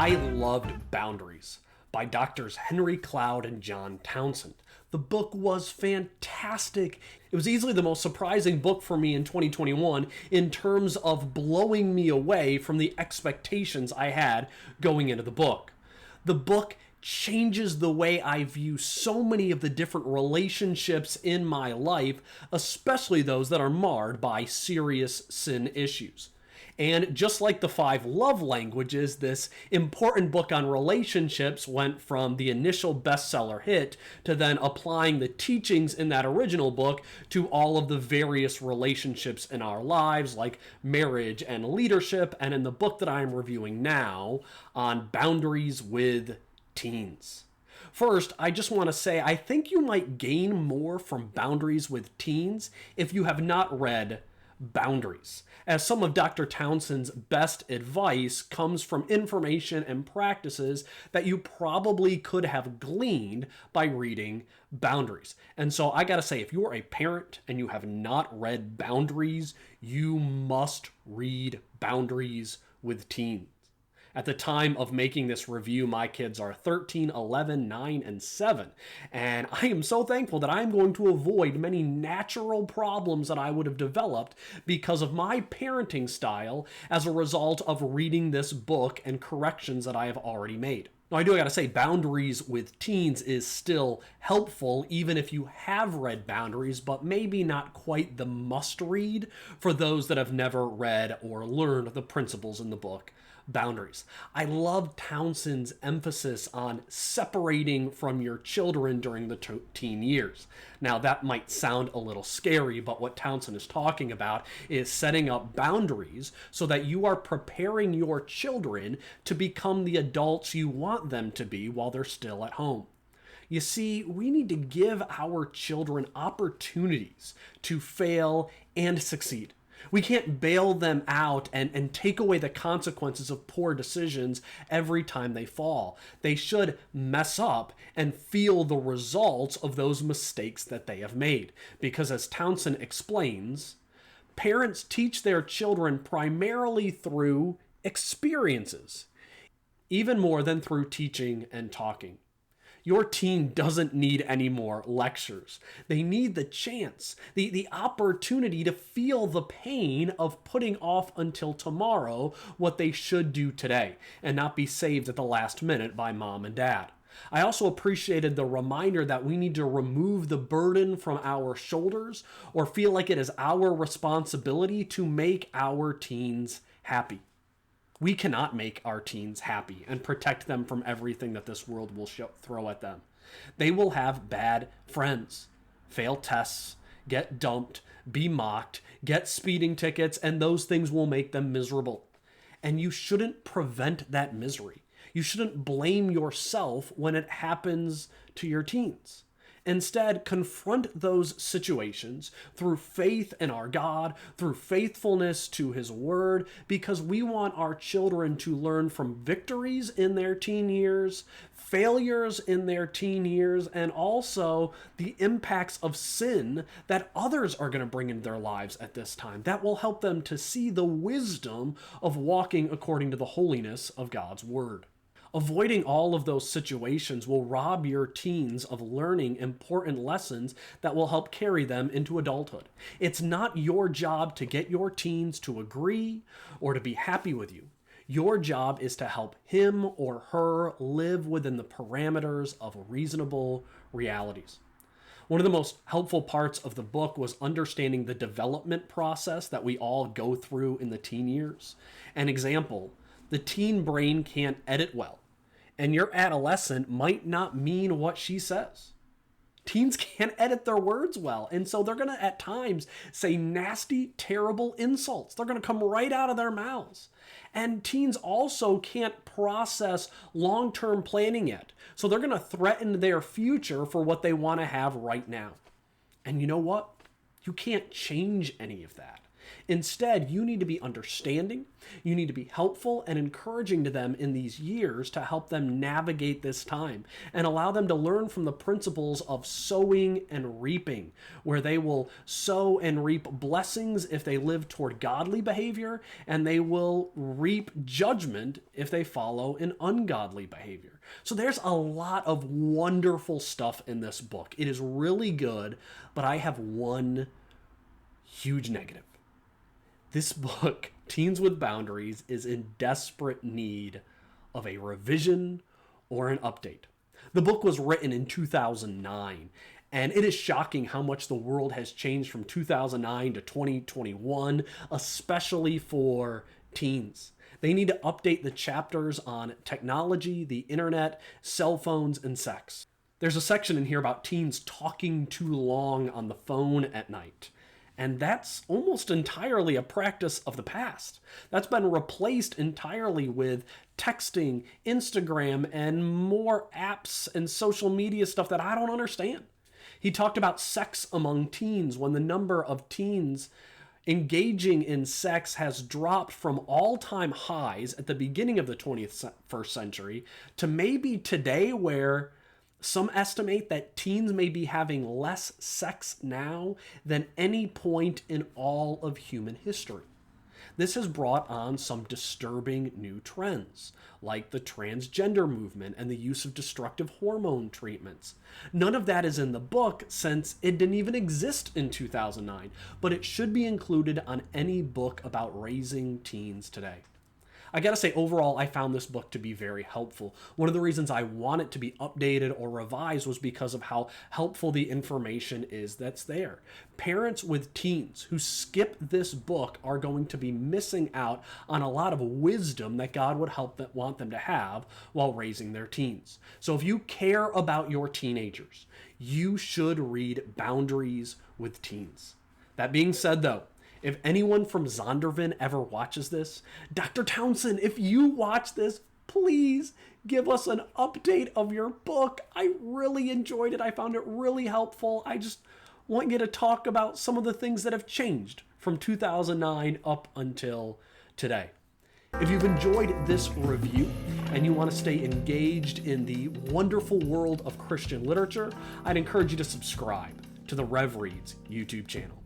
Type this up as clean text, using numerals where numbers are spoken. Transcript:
I loved Boundaries by Doctors Henry Cloud and John Townsend. The book was fantastic. It was easily the most surprising book for me in 2021 in terms of blowing me away from the expectations I had going into the book. The book changes the way I view so many of the different relationships in my life, especially those that are marred by serious sin issues. And just like the 5 love languages, this important book on relationships went from the initial bestseller hit to then applying the teachings in that original book to all of the various relationships in our lives, like marriage and leadership, and in the book that I am reviewing now on boundaries with teens. First, I just want to say I think you might gain more from Boundaries with Teens if you have not read Boundaries, as some of Dr. Townsend's best advice comes from information and practices that you probably could have gleaned by reading Boundaries. And so I gotta say, if you are a parent and you have not read Boundaries, you must read Boundaries with Teens. At the time of making this review, my kids are 13, 11, 9, and 7. And I am so thankful that I'm going to avoid many natural problems that I would have developed because of my parenting style as a result of reading this book and corrections that I have already made. Now, I gotta say, Boundaries with Teens is still helpful, even if you have read Boundaries, but maybe not quite the must-read for those that have never read or learned the principles in the book Boundaries. I love Townsend's emphasis on separating from your children during the teen years. Now, that might sound a little scary, but what Townsend is talking about is setting up boundaries so that you are preparing your children to become the adults you want them to be while they're still at home. You see, we need to give our children opportunities to fail and succeed. We can't bail them out and take away the consequences of poor decisions every time they fall. They should mess up and feel the results of those mistakes that they have made. Because as Townsend explains, parents teach their children primarily through experiences, even more than through teaching and talking. Your teen doesn't need any more lectures. They need the chance, the opportunity to feel the pain of putting off until tomorrow what they should do today and not be saved at the last minute by mom and dad. I also appreciated the reminder that we need to remove the burden from our shoulders or feel like it is our responsibility to make our teens happy. We cannot make our teens happy and protect them from everything that this world will throw at them. They will have bad friends, fail tests, get dumped, be mocked, get speeding tickets, and those things will make them miserable. And you shouldn't prevent that misery. You shouldn't blame yourself when it happens to your teens. Instead, confront those situations through faith in our God, through faithfulness to His Word, because we want our children to learn from victories in their teen years, failures in their teen years, and also the impacts of sin that others are going to bring into their lives at this time. That will help them to see the wisdom of walking according to the holiness of God's Word. Avoiding all of those situations will rob your teens of learning important lessons that will help carry them into adulthood. It's not your job to get your teens to agree or to be happy with you. Your job is to help him or her live within the parameters of reasonable realities. One of the most helpful parts of the book was understanding the development process that we all go through in the teen years. An example, the teen brain can't edit well, and your adolescent might not mean what she says. Teens can't edit their words well, and so they're going to, at times, say nasty, terrible insults. They're going to come right out of their mouths. And teens also can't process long-term planning yet, so they're going to threaten their future for what they want to have right now. And you know what? You can't change any of that. Instead, you need to be understanding, you need to be helpful and encouraging to them in these years to help them navigate this time and allow them to learn from the principles of sowing and reaping, where they will sow and reap blessings if they live toward godly behavior, and they will reap judgment if they follow an ungodly behavior. So there's a lot of wonderful stuff in this book. It is really good, but I have one huge negative. This book, Teens with Boundaries, is in desperate need of a revision or an update. The book was written in 2009, and it is shocking how much the world has changed from 2009 to 2021, especially for teens. They need to update the chapters on technology, the internet, cell phones, and sex. There's a section in here about teens talking too long on the phone at night. And that's almost entirely a practice of the past. That's been replaced entirely with texting, Instagram, and more apps and social media stuff that I don't understand. He talked about sex among teens when the number of teens engaging in sex has dropped from all-time highs at the beginning of the 21st century to maybe today, where some estimate that teens may be having less sex now than any point in all of human history. This has brought on some disturbing new trends, like the transgender movement and the use of destructive hormone treatments. None of that is in the book since it didn't even exist in 2009, but it should be included on any book about raising teens today. I gotta say, overall, I found this book to be very helpful. One of the reasons I want it to be updated or revised was because of how helpful the information is that's there. Parents with teens who skip this book are going to be missing out on a lot of wisdom that God would want them to have while raising their teens. So if you care about your teenagers, you should read Boundaries with Teens. That being said, though, if anyone from Zondervan ever watches this, Dr. Townsend, if you watch this, please give us an update of your book. I really enjoyed it. I found it really helpful. I just want you to talk about some of the things that have changed from 2009 up until today. If you've enjoyed this review and you want to stay engaged in the wonderful world of Christian literature, I'd encourage you to subscribe to the Rev Reads YouTube channel.